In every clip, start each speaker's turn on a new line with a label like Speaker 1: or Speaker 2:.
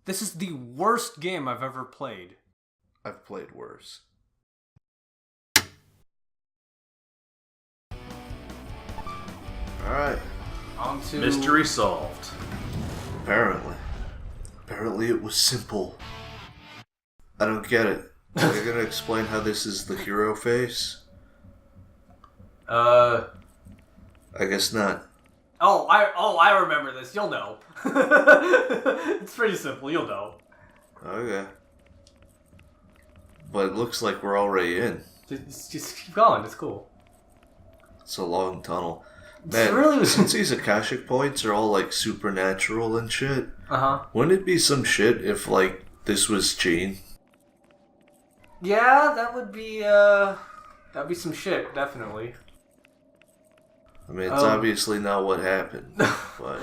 Speaker 1: This is the worst game I've ever played.
Speaker 2: I've played worse. Alright.
Speaker 1: On to...
Speaker 3: Mystery solved.
Speaker 2: Apparently. Apparently it was simple. I don't get it. Are you gonna explain how this is the hero face? I guess not.
Speaker 1: I remember this. You'll know. It's pretty simple. You'll know.
Speaker 2: Okay. But it looks like we're already in.
Speaker 1: Just keep going. It's cool.
Speaker 2: It's a long tunnel.
Speaker 1: It's
Speaker 2: Man,
Speaker 1: really...
Speaker 2: since these Akashic points are all like supernatural and shit, wouldn't it be some shit if like this was Gene?
Speaker 1: Yeah, that'd be some shit, definitely.
Speaker 2: I mean, it's obviously not what happened, but...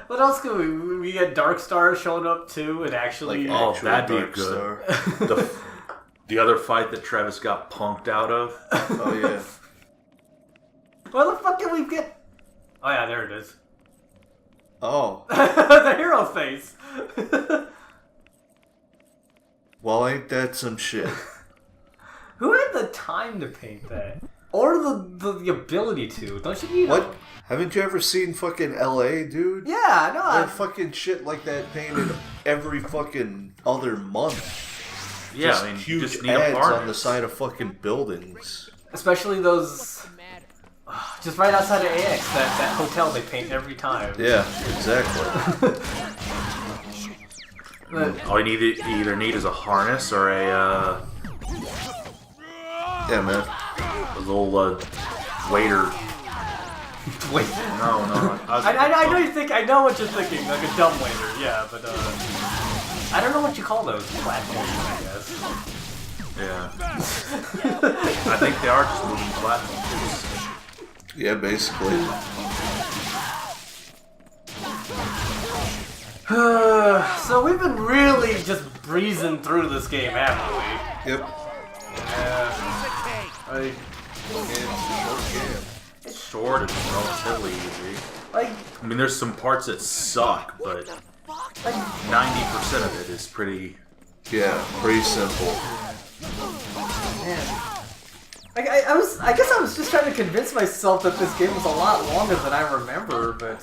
Speaker 1: what else could we get Darkstar showing up too, and actually...
Speaker 2: Like,
Speaker 3: that'd be good. The other fight that Travis got punked out of.
Speaker 2: Oh, yeah.
Speaker 1: Where the fuck can we get... Oh yeah, there it is.
Speaker 2: Oh.
Speaker 1: The hero face!
Speaker 2: Well, ain't that some shit?
Speaker 1: Who had the time to paint that? Or the ability to? Don't you need...
Speaker 2: What? Haven't you ever seen fucking LA, dude?
Speaker 1: Yeah, no.
Speaker 2: They have fucking shit like that painted every fucking other month.
Speaker 3: Yeah,
Speaker 2: just
Speaker 3: I mean,
Speaker 2: huge
Speaker 3: you just need
Speaker 2: ads
Speaker 3: a
Speaker 2: on the side of fucking buildings.
Speaker 1: Especially those... Just right outside of AX, that hotel they paint every time.
Speaker 2: Yeah, exactly.
Speaker 3: All you either need is a harness or a
Speaker 2: Yeah, man.
Speaker 3: little waiter.
Speaker 1: Wait.
Speaker 3: No.
Speaker 1: I know you think. I know what you're thinking, like a dumb waiter. Yeah, but I don't know what you call those platforms. I guess.
Speaker 3: Yeah. I think they are just moving platforms.
Speaker 2: Yeah, basically.
Speaker 1: So we've been really just breezing through this game, haven't we?
Speaker 2: Yep.
Speaker 3: It's short and relatively easy.
Speaker 1: Like,
Speaker 3: I mean, there's some parts that suck, but 90% of it is pretty...
Speaker 2: Yeah, pretty simple.
Speaker 1: man. I guess I was just trying to convince myself that this game was a lot longer than I remember, but...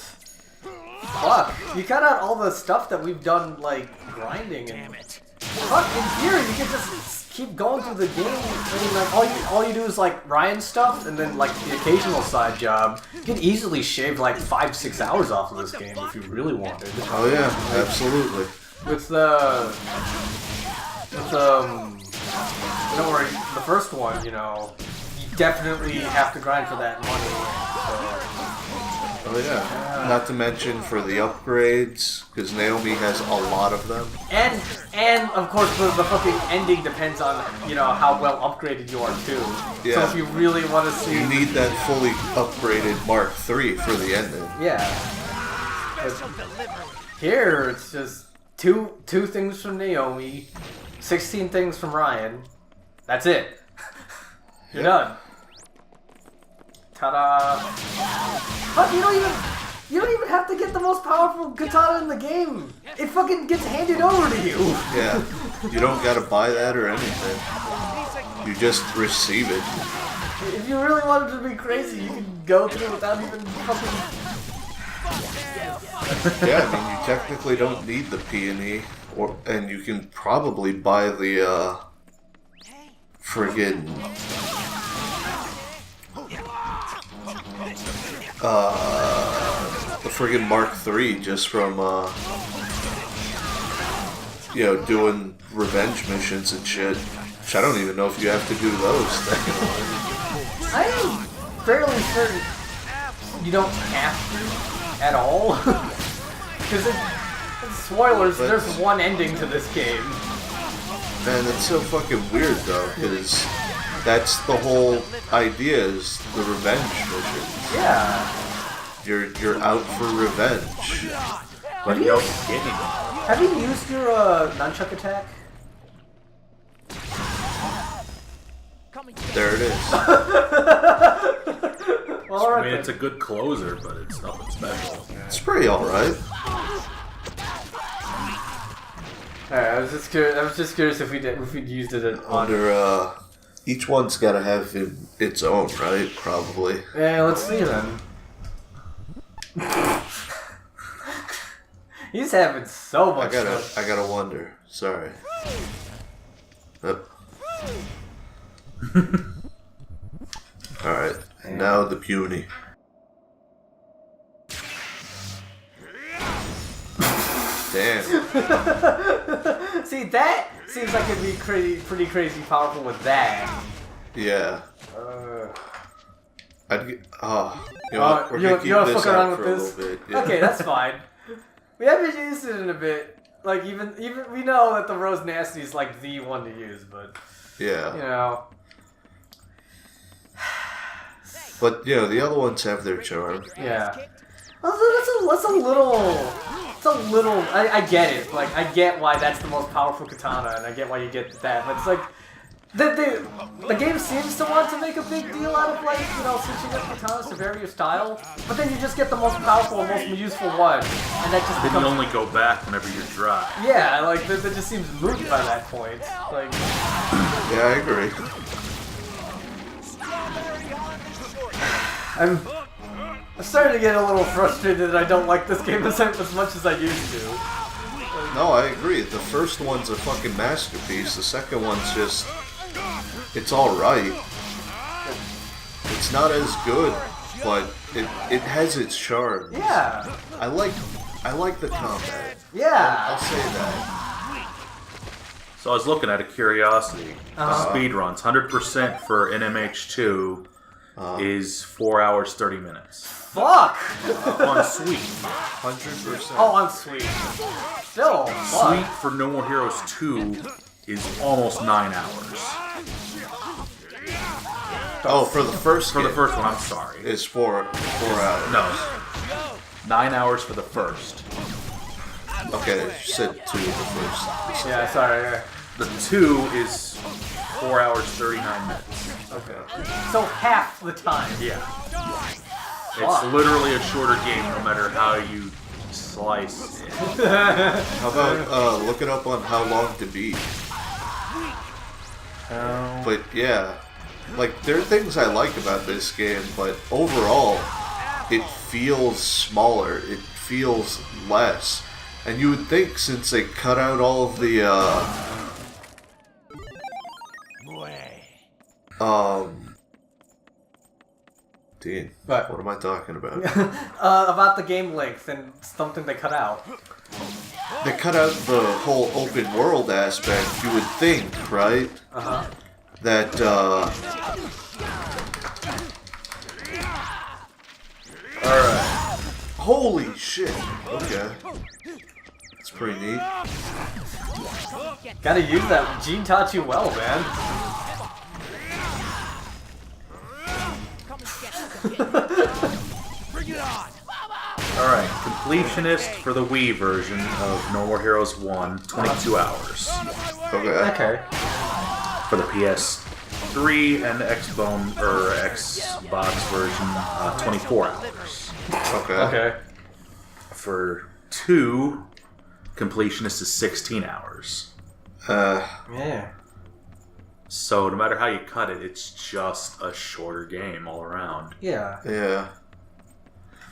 Speaker 1: Fuck, you cut out all the stuff that we've done, like, grinding and... Fuck, in here you can just keep going through the game. I mean, like, all you do is, like, Ryan stuff, and then, like, the occasional side job. You can easily shave, like, 5-6 hours off of this game if you really wanted.
Speaker 2: Oh yeah, absolutely.
Speaker 1: Don't worry, the first one, you know, you definitely have to grind for that money.
Speaker 2: Oh yeah. Not to mention for the upgrades, because Naomi has a lot of them.
Speaker 1: And of course the fucking ending depends on, you know, how well upgraded you are too.
Speaker 2: Yeah.
Speaker 1: So if you really want to see...
Speaker 2: You need that fully upgraded Mark III for the ending.
Speaker 1: Yeah. But here it's just two things from Naomi, 16 things from Ryan. That's it. You're done. Ta-da! Fuck, you don't even have to get the most powerful katana in the game. It fucking gets handed over to you.
Speaker 2: Yeah. You don't gotta buy that or anything. You just receive it.
Speaker 1: If you really wanted to be crazy, you can go through without even fucking...
Speaker 2: Yeah, I mean, you technically don't need the Peony, and you can probably buy the, friggin'... the friggin' Mark III just from, you know, doing revenge missions and shit. Which I don't even know if you have to do those things.
Speaker 1: I am fairly certain you don't have to at all. Because spoilers,
Speaker 2: But-
Speaker 1: there's one ending to this game.
Speaker 2: Man, that's so fucking weird though, because that's the whole idea is the revenge mission.
Speaker 1: Yeah.
Speaker 2: You're out for revenge.
Speaker 3: But you don't get anything.
Speaker 1: Have you used your nunchuck attack?
Speaker 2: There it is.
Speaker 1: Well, alright
Speaker 3: I mean,
Speaker 1: then.
Speaker 3: it's a good closer, but it's nothing special.
Speaker 2: It's pretty alright.
Speaker 1: Alright, I was just curious if we'd used it on.
Speaker 2: Under each one's got to have its own, right? Probably.
Speaker 1: Yeah, let's see then. He's having so much fun.
Speaker 2: I gotta wonder. Sorry. Alright, now the puny. Damn.
Speaker 1: See, that seems like it'd be pretty crazy powerful with that.
Speaker 2: Yeah. I'd get. You know what? We're
Speaker 1: you
Speaker 2: gonna keep
Speaker 1: wanna
Speaker 2: this
Speaker 1: fuck around
Speaker 2: out
Speaker 1: with
Speaker 2: for a
Speaker 1: this?
Speaker 2: little bit. Yeah.
Speaker 1: Okay, that's fine. We haven't used it in a bit. Like even we know that the Rose Nasty is like the one to use, but
Speaker 2: Yeah.
Speaker 1: you know.
Speaker 2: But the other ones have their charm.
Speaker 1: Yeah. That's a little. I get it. Like I get why that's the most powerful katana, and I get why you get that. But it's like the game seems to want to make a big deal out of like switching up katanas to vary your style, but then you just get the most powerful and most useful one, and that just
Speaker 3: Then you only go back whenever you're dry.
Speaker 1: yeah, like that just seems moot by that point. Like
Speaker 2: Yeah, I agree.
Speaker 1: I'm starting to get a little frustrated that I don't like this game as much as I used to.
Speaker 2: No, I agree. The first one's a fucking masterpiece. The second one's just... It's alright. It's not as good, but it has its charm.
Speaker 1: Yeah.
Speaker 2: I like the combat.
Speaker 1: Yeah.
Speaker 2: I'll say that.
Speaker 3: So I was looking at a curiosity. Speed runs, 100% for NMH2 is 4 hours 30 minutes.
Speaker 1: Fuck.
Speaker 3: On Sweet.
Speaker 2: 100%.
Speaker 1: Oh, on Sweet. Still. Fuck.
Speaker 3: Sweet for No More Heroes 2 is almost 9 hours.
Speaker 2: Oh, for the first
Speaker 3: For the
Speaker 2: game,
Speaker 3: first one, I'm sorry.
Speaker 2: it's 4 hours.
Speaker 3: No. 9 hours for the first.
Speaker 2: Okay, you said 2 the first.
Speaker 1: Yeah, sorry.
Speaker 3: The 2 is 4 hours 39 minutes.
Speaker 1: Okay. So half the time.
Speaker 3: Yeah. It's literally a shorter game no matter how you slice it.
Speaker 2: How about look it up on how long to beat? But yeah, like there are things I like about this game, but overall, it feels smaller. It feels less, and you would think since they cut out all of the Dean,
Speaker 1: What?
Speaker 2: what am I talking about?
Speaker 1: About the game length and something they cut out.
Speaker 2: They cut out the whole open world aspect. You would think, right? That
Speaker 3: Alright.
Speaker 2: holy shit. Okay. It's pretty neat.
Speaker 1: Gotta use that. Gene taught you well, man.
Speaker 3: Alright, completionist for the Wii version of No More Heroes 1, 22 hours.
Speaker 2: Okay.
Speaker 1: Okay.
Speaker 3: For the PS3 and Xbox version, 24 hours.
Speaker 2: Okay.
Speaker 1: Okay.
Speaker 3: For 2, completionist is 16 hours.
Speaker 1: Yeah.
Speaker 3: So no matter how you cut it, it's just a shorter game all around.
Speaker 1: Yeah.
Speaker 2: Yeah.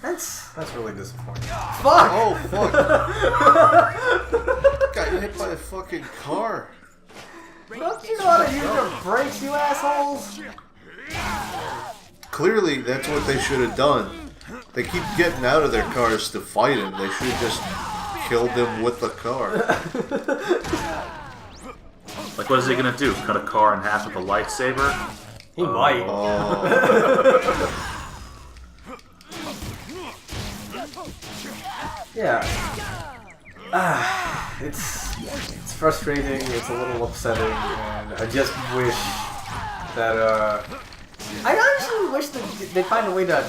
Speaker 1: That's really disappointing. Fuck!
Speaker 2: Oh, fuck. Got hit by a fucking car.
Speaker 1: Don't you know how to use your brakes, you assholes?
Speaker 2: Clearly, that's what they should have done. They keep getting out of their cars to fight him. They should have just killed him with the car.
Speaker 3: Like, what is he gonna do? Cut a car in half with a lightsaber?
Speaker 1: He might.
Speaker 2: Oh.
Speaker 1: Yeah. It's frustrating, it's a little upsetting, and I just wish that, I honestly wish that they'd find a way to,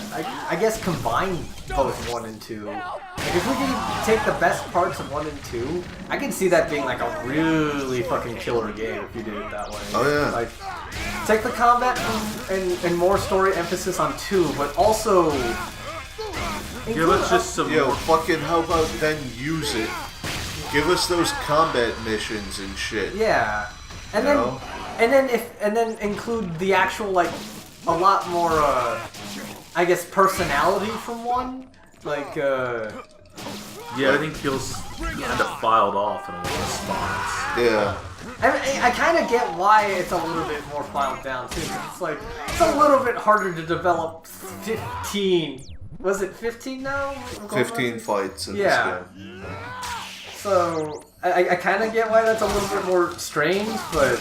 Speaker 1: I guess, combine both 1 and 2. Like, if we could take the best parts of 1 and 2, I could see that being, like, a really fucking killer game if you did it that way.
Speaker 2: Oh, yeah.
Speaker 1: Like, take the combat and more story emphasis on 2, but also...
Speaker 3: Yeah, let's just some
Speaker 2: Yo,
Speaker 3: more.
Speaker 2: fucking how about then use it Give us those combat missions and shit.
Speaker 1: Yeah, and
Speaker 2: You
Speaker 1: then
Speaker 2: know?
Speaker 1: and then include the actual like a lot more I guess personality from one. Like
Speaker 3: Yeah, everything feels kind of filed off in a lot of spots.
Speaker 2: Yeah.
Speaker 1: I kind of get why it's a little bit more filed down too. 'Cause it's like it's a little bit harder to develop 15. Was it 15 now?
Speaker 2: 15 fights in
Speaker 1: Yeah.
Speaker 2: this game.
Speaker 1: So I kind of get why that's a little bit more strange, but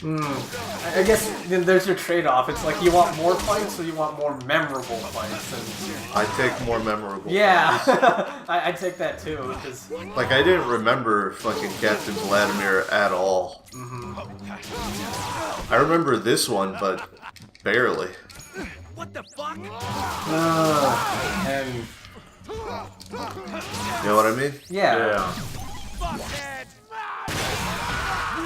Speaker 1: I guess then there's your trade-off. It's like you want more fights, or you want more memorable fights. And
Speaker 2: I take more memorable.
Speaker 1: yeah, I take that too. Because
Speaker 2: Like, I didn't remember fucking Captain Vladimir at all. I remember this one, but barely.
Speaker 4: What the fuck?
Speaker 1: and
Speaker 2: You know what I mean?
Speaker 1: yeah,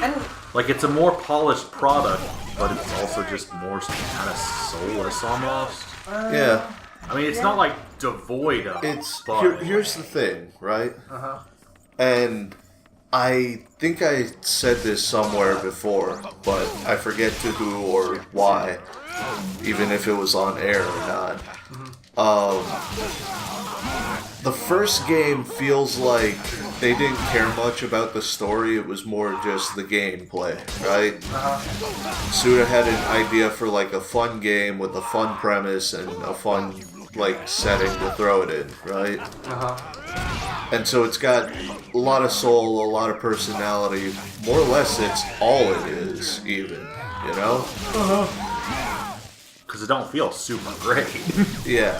Speaker 1: and
Speaker 3: Like, it's a more polished product, but it's also just more kind of soulless almost.
Speaker 2: Yeah.
Speaker 3: I mean, it's not like devoid of.
Speaker 2: It's
Speaker 3: but
Speaker 2: here's the thing, right? And I think I said this somewhere before, but I forget to who or why, even if it was on air or not. The first game feels like they didn't care much about the story, it was more just the gameplay, right? Suda had an idea for like a fun game with a fun premise and a fun like setting to throw it in, right? And so it's got a lot of soul, a lot of personality. More or less, it's all it is, even, you know?
Speaker 3: because it don't feel super great.
Speaker 2: Yeah.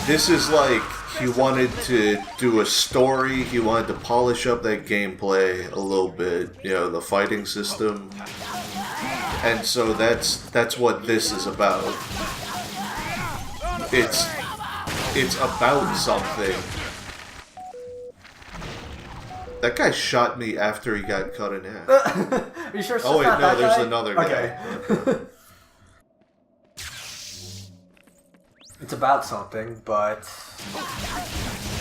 Speaker 2: This is like, he wanted to do a story, he wanted to polish up that gameplay a little bit, you know, the fighting system. And so that's what this is about. It's about something. That guy shot me after he got cut in half.
Speaker 1: are you sure? It's
Speaker 2: Oh wait,
Speaker 1: not
Speaker 2: no,
Speaker 1: that
Speaker 2: there's
Speaker 1: guy?
Speaker 2: another guy.
Speaker 1: Okay. It's about something, but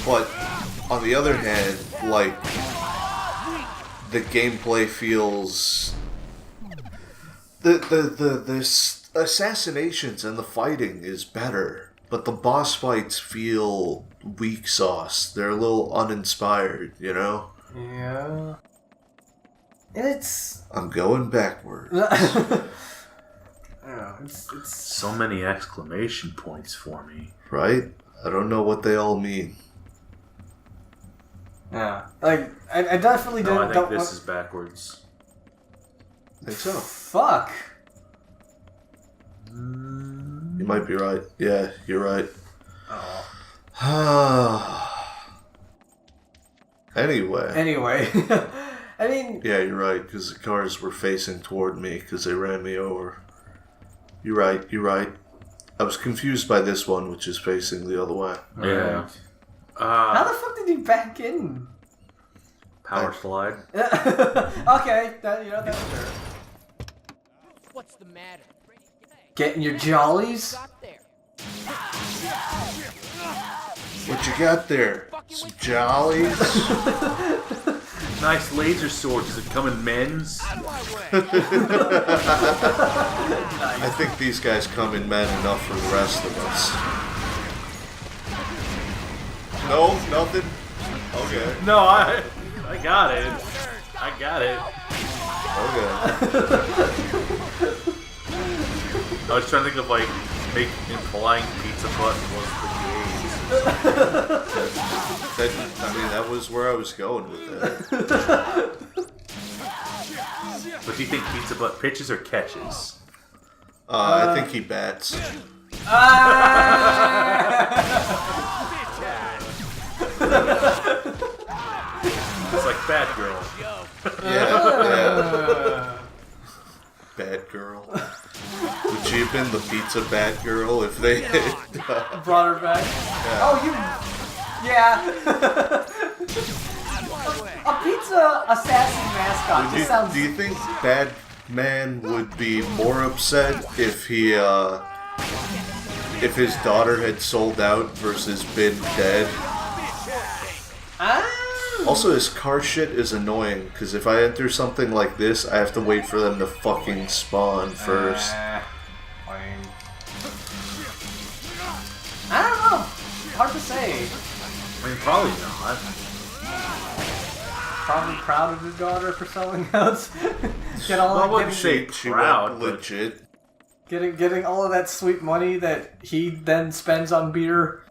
Speaker 2: But on the other hand, like, the gameplay feels the assassinations and the fighting is better, but the boss fights feel weak sauce. They're a little uninspired, you know?
Speaker 1: yeah, it's
Speaker 2: I'm going backwards.
Speaker 1: yeah, it's
Speaker 3: So many exclamation points for me.
Speaker 2: Right? I don't know what they all mean.
Speaker 1: yeah. Like I definitely
Speaker 3: No, I think
Speaker 1: don't
Speaker 3: this
Speaker 1: want-
Speaker 3: is backwards.
Speaker 2: I think so.
Speaker 1: Fuck.
Speaker 2: You might be right. Yeah, you're right. Anyway.
Speaker 1: Anyway, I mean,
Speaker 2: Yeah, you're right, because the cars were facing toward me because they ran me over. You're right, you're right. I was confused by this one, which is facing the other way.
Speaker 3: Yeah.
Speaker 1: how the fuck did he back in?
Speaker 3: Power slide.
Speaker 1: Okay, that's fair.
Speaker 4: What's the matter?
Speaker 1: Getting your jollies?
Speaker 4: Got there.
Speaker 2: What you got there? Some jollies?
Speaker 3: Nice laser sword. Does it come in men's?
Speaker 2: I think these guys come in men enough for the rest of us. No, nothing? Okay,
Speaker 3: No, I got it. I got it.
Speaker 2: okay.
Speaker 3: I was trying to think of like implying Pizza Butt was the gays.
Speaker 2: That was where I was going with that.
Speaker 3: But do you think Pizza Butt pitches or catches?
Speaker 2: I think he bats.
Speaker 3: It's like Batgirl.
Speaker 2: Yeah. Bad girl. Would she have been the pizza bad girl if they had...
Speaker 1: Brought her back. Oh, you. Yeah. A pizza assassin mascot just sounds.
Speaker 2: Do you think Batman would be more upset if he, if his daughter had sold out versus been dead? Also, his car shit is annoying, because if I enter something like this, I have to wait for them to fucking spawn first.
Speaker 1: Fine. I don't know. Hard to say.
Speaker 3: I mean, probably not.
Speaker 1: Probably proud of his daughter for selling out. Get all
Speaker 3: Well, I
Speaker 1: that
Speaker 3: wouldn't say
Speaker 2: She
Speaker 3: proud,
Speaker 2: went
Speaker 3: but
Speaker 2: legit.
Speaker 1: getting all of that sweet money that he then spends on beer.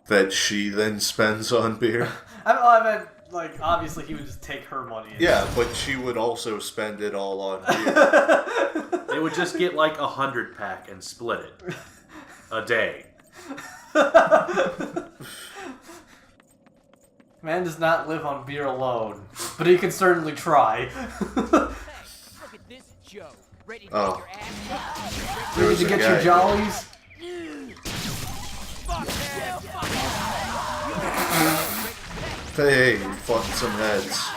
Speaker 2: That she then spends on beer.
Speaker 1: I meant, like, obviously he would just take her money.
Speaker 2: Yeah, but she would also spend it all on beer.
Speaker 3: they would just get like 100-pack and split it a day.
Speaker 1: Man does not live on beer alone, but he can certainly try.
Speaker 4: Look at this Joe. Ready to
Speaker 2: Oh.
Speaker 4: get your ass
Speaker 2: There
Speaker 1: Ready
Speaker 2: was
Speaker 1: to
Speaker 2: a
Speaker 1: get
Speaker 2: guy
Speaker 1: your jollies?
Speaker 4: fucked.
Speaker 2: Hey, you fucked some heads.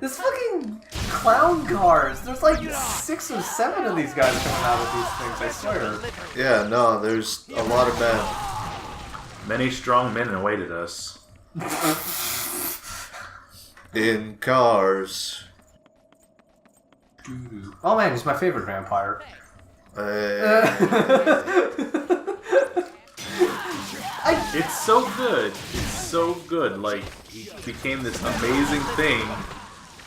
Speaker 1: This fucking clown cars. There's like 6 or 7 of these guys coming out of these things, I swear.
Speaker 2: Yeah, no, there's a lot of men.
Speaker 3: Many strong men awaited us.
Speaker 2: In cars.
Speaker 1: Oh man, he's my favorite vampire.
Speaker 3: It's so good. It's so good. Like, he became this amazing thing,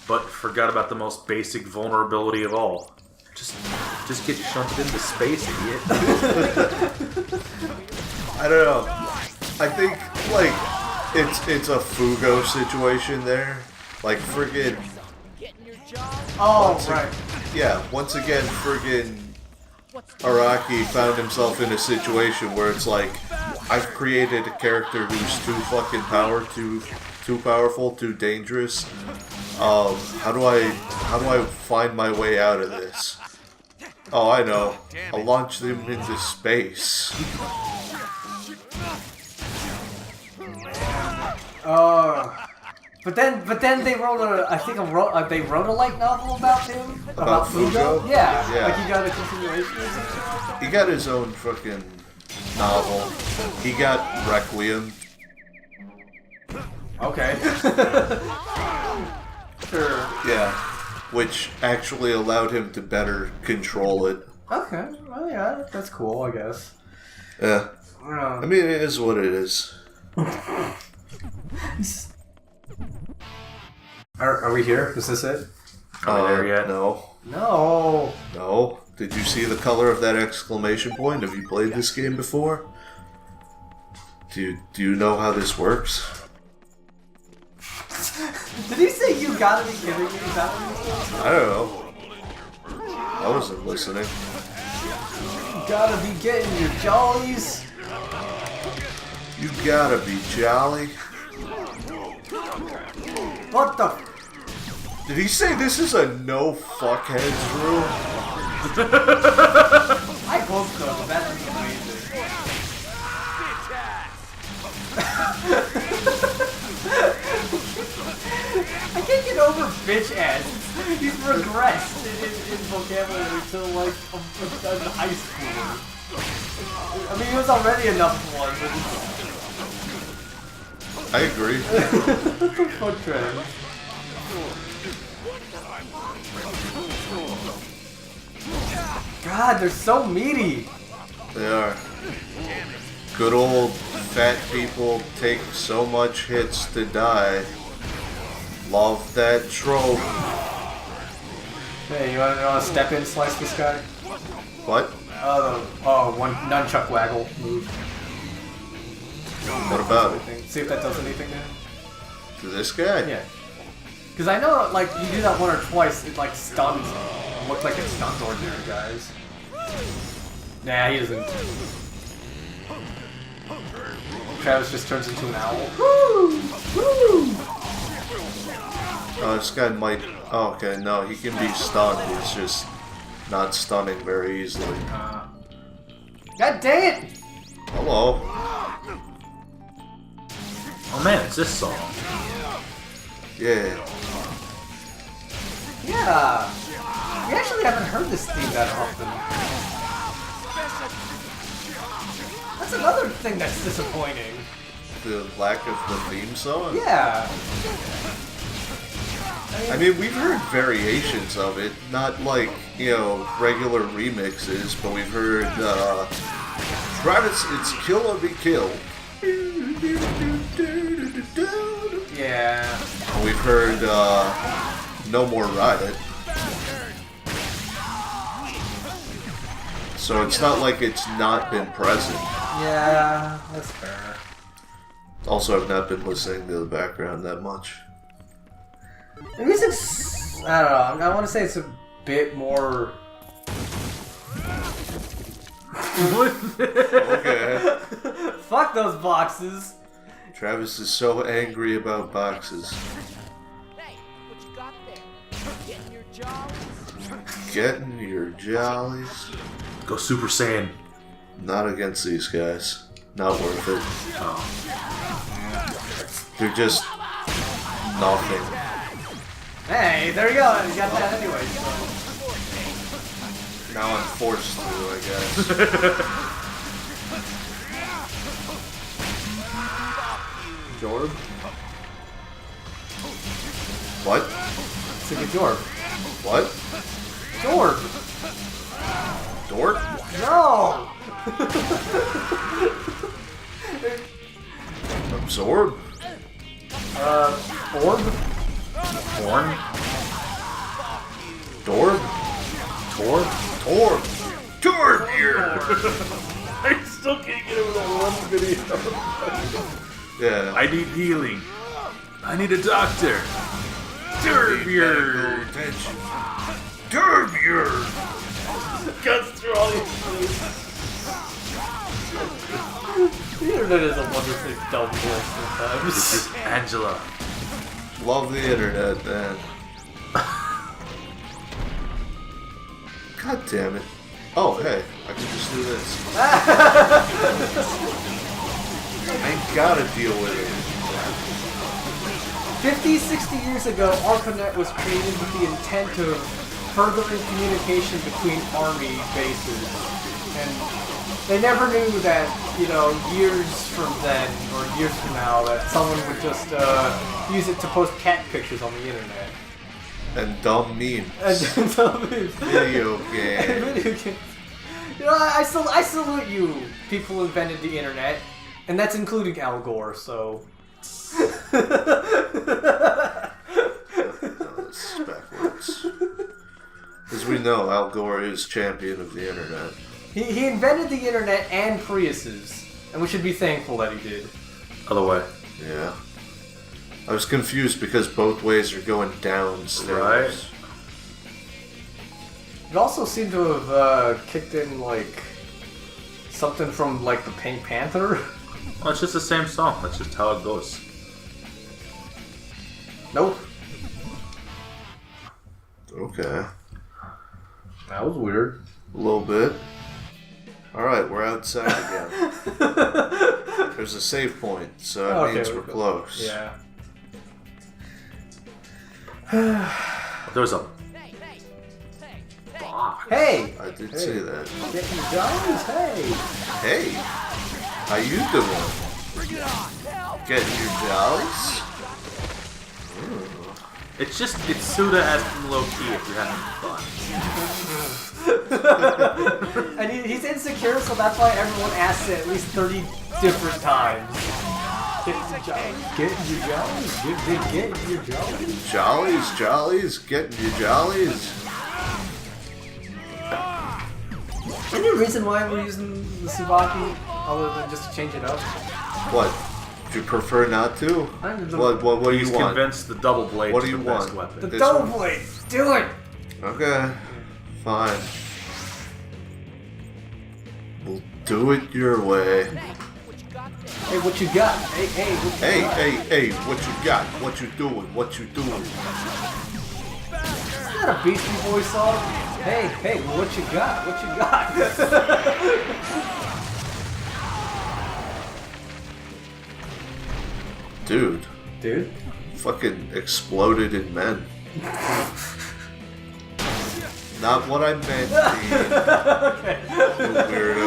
Speaker 3: but forgot about the most basic vulnerability of all. Just get shunted into space, idiot.
Speaker 2: I don't know. I think, like, it's a Fugo situation there. Like, friggin'...
Speaker 4: Getting your job?
Speaker 1: Oh, right.
Speaker 2: Yeah, once again, friggin' Araki found himself in a situation where it's like, I've created a character who's too fucking too powerful, too dangerous. How do I find my way out of this? Oh, I know. I'll launch them into space.
Speaker 1: But then they wrote they wrote a light novel about him
Speaker 2: About Fugo?
Speaker 1: Yeah,
Speaker 2: Yeah.
Speaker 1: like he got a continuation or something like that.
Speaker 2: He got his own fucking novel. He got Requiem.
Speaker 1: Okay. Sure.
Speaker 2: Yeah. Which actually allowed him to better control it.
Speaker 1: Okay. Well, yeah, that's cool, I guess.
Speaker 2: Yeah. I mean, it is what it is.
Speaker 1: Are we here? Is this it?
Speaker 3: Are we there yet?
Speaker 2: No.
Speaker 1: No.
Speaker 2: No. Did you see the color of that exclamation point? Have you played this game before? Do you know how this works?
Speaker 1: Did he say you gotta be kidding me? Is that what he said?
Speaker 2: I don't know. I wasn't listening.
Speaker 1: You gotta be getting your jollies.
Speaker 2: You gotta be jolly.
Speaker 1: What the?
Speaker 2: Did he say this is a no fuckheads room?
Speaker 1: I hope so, but that would be amazing. I can't get over bitch ass. He's regressed in vocabulary to like a high schooler. I mean, he was already enough one, but
Speaker 2: I agree.
Speaker 1: fuck trend. God, they're so meaty.
Speaker 2: They are. Good old fat people take so much hits to die. Love that trope.
Speaker 1: Hey, you wanna step in, slice this guy?
Speaker 2: What?
Speaker 1: One nunchuck waggle move.
Speaker 2: What about it?
Speaker 1: See if that does anything then.
Speaker 2: To this guy?
Speaker 1: Yeah. Because I know, like, you do that one or twice, it, like, stuns him. It looks like it stuns ordinary guys. Nah, he doesn't. Travis just turns into an owl. Woo! Woo!
Speaker 2: Oh, this guy might... Oh, okay, no, he can be stunned. He's just not stunning very easily.
Speaker 1: God dang it!
Speaker 2: Hello.
Speaker 3: Oh man, it's this song.
Speaker 2: Yeah.
Speaker 1: Yeah. We actually haven't heard this theme that often. That's another thing that's disappointing.
Speaker 2: the lack of the theme song?
Speaker 1: Yeah.
Speaker 2: I mean, we've heard variations of it, not like, you know, regular remixes, but we've heard, Travis, it's Kill or Be Killed.
Speaker 1: Yeah.
Speaker 2: And we've heard, No More Ride It. So it's not like it's not been present.
Speaker 1: Yeah, that's fair.
Speaker 2: Also, I've not been listening to the background that much.
Speaker 1: The music's, I don't know, I want to say it's a bit more...
Speaker 2: Okay.
Speaker 1: Fuck those boxes!
Speaker 2: Travis is so angry about boxes.
Speaker 4: Hey, what you got there? Getting your jollies?
Speaker 2: Getting your jollies.
Speaker 3: Go Super Saiyan.
Speaker 2: Not against these guys. Not worth it.
Speaker 3: Oh.
Speaker 2: They're just nothing.
Speaker 1: Hey, there you go, you got that anyway. So.
Speaker 2: Now I'm forced to, I guess.
Speaker 1: Jorb?
Speaker 2: What?
Speaker 1: It's a Jorb.
Speaker 2: What?
Speaker 1: Jorb!
Speaker 2: Dork?
Speaker 1: No!
Speaker 2: Absorb?
Speaker 1: Orb?
Speaker 3: Horn?
Speaker 2: Dorb?
Speaker 3: Torb?
Speaker 2: Torb! Torb here!
Speaker 3: I still can't get over that one video.
Speaker 2: Yeah.
Speaker 3: I need healing. I need a doctor.
Speaker 2: Medical attention. Torb here!
Speaker 3: Cuts through all these
Speaker 1: The internet is a wonderfully dumb place
Speaker 3: This
Speaker 1: sometimes.
Speaker 3: is Angela.
Speaker 2: Love the internet, man. God damn it. Oh, hey. I can just do this. I ain't gotta deal with it.
Speaker 1: 50, 60 years ago, ARPANET was created with the intent of furthering communication between army bases. And they never knew that, you know, years from then, or years from now, that someone would just use it to post cat pictures on the internet.
Speaker 2: And dumb memes.
Speaker 1: And
Speaker 2: Video game.
Speaker 1: Video games. You know, I salute you, people who invented the internet, and that's including Al Gore, so...
Speaker 2: That's backwards. As we know, Al Gore is champion of the internet.
Speaker 1: He invented the internet and Priuses, and we should be thankful that he did.
Speaker 3: Other way.
Speaker 2: Yeah. I was confused because both ways are going downstairs.
Speaker 3: Right.
Speaker 1: It also seemed to have kicked in, like, something from, like, the Pink Panther.
Speaker 3: Well, it's just the same song. That's just how it goes.
Speaker 1: Nope.
Speaker 2: Okay.
Speaker 1: That was weird.
Speaker 2: A little bit. Alright, we're outside again. There's a save point, so that means we're close.
Speaker 1: Yeah.
Speaker 3: There was a
Speaker 4: Hey, hey, hey, hey.
Speaker 3: box.
Speaker 1: Hey!
Speaker 2: I did see that.
Speaker 1: Get your jollies, hey!
Speaker 2: Hey! How you doing?
Speaker 4: Bring it on. Help.
Speaker 2: Getting your jollies?
Speaker 3: It's Suda asking low key if you're having fun.
Speaker 1: And he's insecure, so that's why everyone asks it at least 30 different times. Get your jollies. Get your jollies. Get your jollies.
Speaker 2: Jollies, jollies, getting your jollies.
Speaker 1: Any reason why we're using the Tsubaki other than just to change it up?
Speaker 2: What? Do you prefer not to? What do
Speaker 3: He's
Speaker 2: you want?
Speaker 3: convinced the double blade
Speaker 2: What
Speaker 3: is
Speaker 2: do
Speaker 3: the
Speaker 2: you
Speaker 3: best
Speaker 2: want?
Speaker 3: weapon.
Speaker 1: The
Speaker 2: This
Speaker 1: double
Speaker 2: one?
Speaker 1: blade. Do it.
Speaker 2: Okay. Fine. We'll do it your way.
Speaker 4: Hey, what you got there?
Speaker 1: Hey, what you got? Hey, what you got?
Speaker 2: Hey, what you got? What you doing? What you doing?
Speaker 1: Is that a Beastie Boys song? Hey, what you got? What you got?
Speaker 2: Dude,
Speaker 1: Dude?
Speaker 2: fucking exploded in men. Not what I meant, Dean. You weirdo.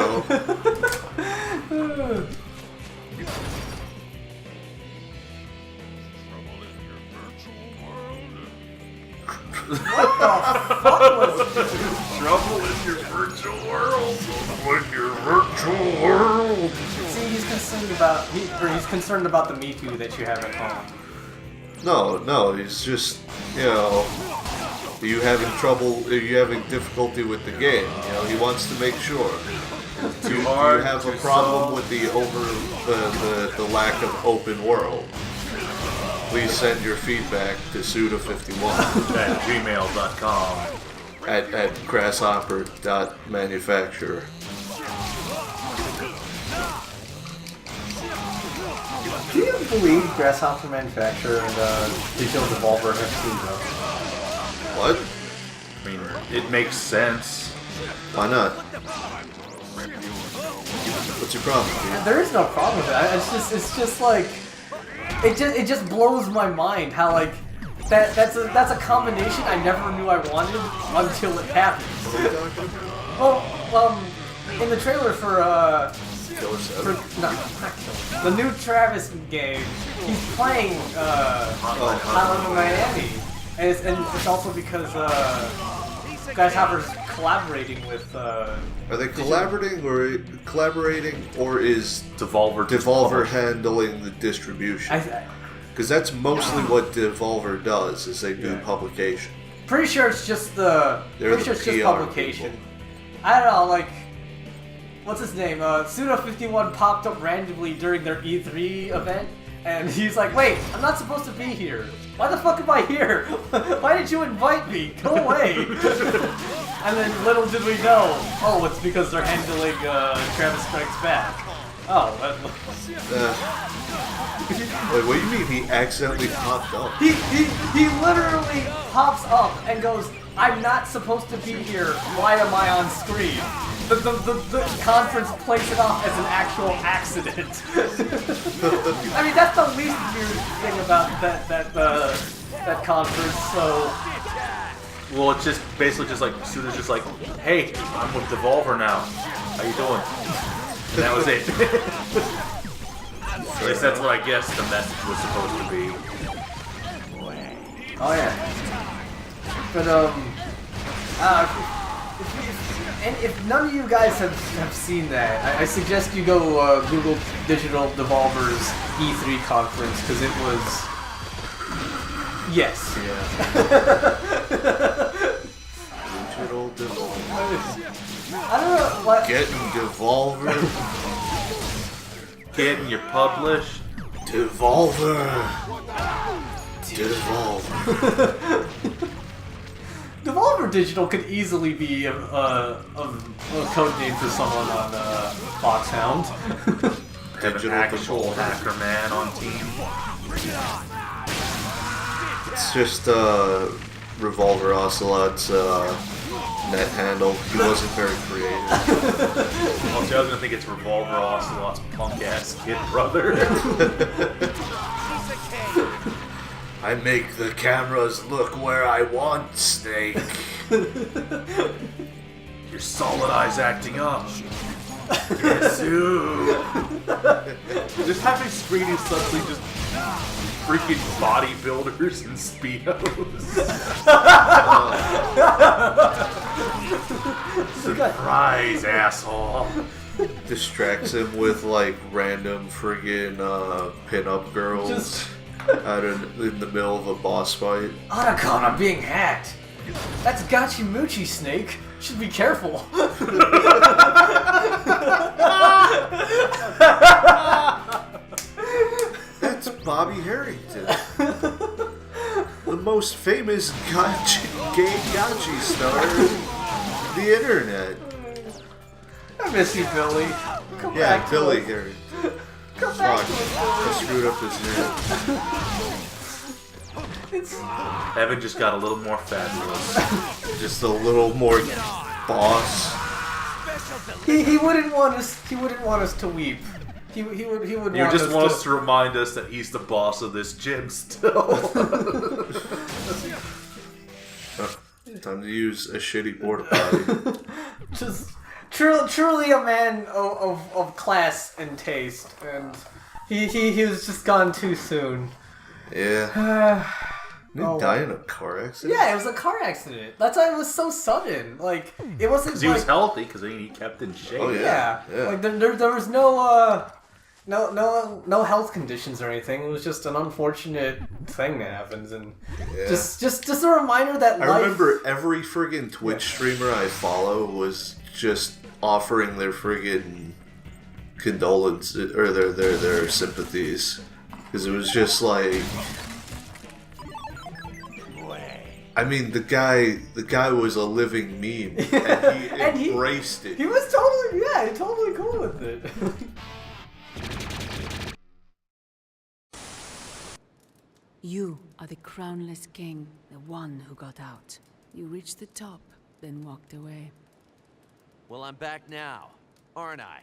Speaker 1: What the fuck was
Speaker 3: Trouble in your virtual world.
Speaker 2: When your virtual world.
Speaker 1: See, he's concerned about the Me Too that you have at home.
Speaker 2: No, he's just, are you having trouble, are you having difficulty with the game? He wants to make sure. Do you have a problem with the lack of open world? Please send your feedback to Suda51
Speaker 3: At gmail.com.
Speaker 2: at grasshopper.manufacturer.
Speaker 1: Do you believe Grasshopper Manufacturer and Digital Devolver have teamed up?
Speaker 2: What?
Speaker 3: I mean, it makes sense.
Speaker 2: Why not? What's your problem, dude?
Speaker 1: There is no problem with that. It's just like it just blows my mind how like that's a combination I never knew I wanted until it happens. Well, in the trailer for
Speaker 2: Killer 7?
Speaker 1: not Killer, the new Travis game, he's playing Hotline Miami, and it's also because Grasshopper's collaborating with.
Speaker 2: Are they collaborating or is
Speaker 3: Devolver
Speaker 2: handling the distribution? Because that's mostly what Devolver does, is they do publication.
Speaker 1: Pretty sure it's just just
Speaker 2: PR
Speaker 1: publication.
Speaker 2: people.
Speaker 1: I don't know, like what's his name? Suda51 popped up randomly during their E3 event, and he's like, "Wait, I'm not supposed to be here. Why the fuck am I here? Why did you invite me? Go away!" And then little did we know, it's because they're handling Travis Strikes Back. Oh,
Speaker 2: Wait, what do you mean he accidentally popped up?
Speaker 1: he literally pops up and goes, "I'm not supposed to be here. Why am I on screen?" The conference plays it off as an actual accident. I mean, that's the least weird thing about that conference. So,
Speaker 3: Well, it's just basically just like Suda's just like, "Hey, I'm with Devolver now. How you doing?" And that was it. At least that's what I guess the message was supposed to be.
Speaker 1: oh yeah. But if none of you guys have seen that, I suggest you go Google Digital Devolver's E3 conference because it was. Yes.
Speaker 2: Yeah. Digital Devolver.
Speaker 1: I don't know what.
Speaker 2: Getting Devolver.
Speaker 3: Getting your published.
Speaker 2: Devolver. Devolver.
Speaker 1: Devolver Digital could easily be a code name for someone on Foxhound.
Speaker 3: Have an actual
Speaker 2: Devolver.
Speaker 3: hacker man on team.
Speaker 2: It's just Revolver Ocelot's net handle. He wasn't very creative.
Speaker 3: Well, see, I was gonna think it's Revolver Ocelot's punk ass kid brother.
Speaker 2: I make the cameras look where I want, Snake.
Speaker 3: Your solid eye's acting up. Yes, you. Just having screening suddenly just freaking bodybuilders and speedos. Surprise, asshole.
Speaker 2: Distracts him with like random friggin' pin-up girls
Speaker 1: Just
Speaker 2: out in the middle of a boss fight.
Speaker 1: Otacon, I'm being hacked. That's Gachimuchi, Snake. Should be careful.
Speaker 2: That's Bobby Harrington, the most famous gay gachi star on the internet.
Speaker 1: I miss you, Billy. Come
Speaker 2: Yeah,
Speaker 1: back to
Speaker 2: Billy
Speaker 1: us.
Speaker 2: Harrington.
Speaker 1: Come back
Speaker 2: Fuck,
Speaker 1: to us,
Speaker 2: I screwed up his name.
Speaker 1: It's...
Speaker 3: Evan just got a little more fabulous.
Speaker 2: Just a little more boss.
Speaker 1: He wouldn't want us. He wouldn't want us to weep. He would.
Speaker 3: You just want us to remind us that he's the boss of this gym still.
Speaker 2: Time to use a shitty porta potty.
Speaker 1: Just truly a man of class and taste, and he was just gone too soon.
Speaker 2: Yeah. Didn't he die in a car accident?
Speaker 1: Yeah, it was a car accident. That's why it was so sudden. Like, it wasn't
Speaker 3: Because he
Speaker 1: like...
Speaker 3: was healthy, because he kept in shape.
Speaker 2: Oh,
Speaker 1: Yeah.
Speaker 2: Yeah.
Speaker 1: Like, there was no health conditions or anything. It was just an unfortunate thing that happens, and just a reminder that
Speaker 2: I
Speaker 1: life...
Speaker 2: remember every friggin' Twitch streamer I follow was just offering their friggin' condolences or their sympathies, because it was just like, I mean, the guy was a living meme, and he embraced it.
Speaker 1: He was totally cool with it.
Speaker 5: You are the crownless king, the one who got out. You reached the top, then walked away.
Speaker 4: Well, I'm back now, aren't I?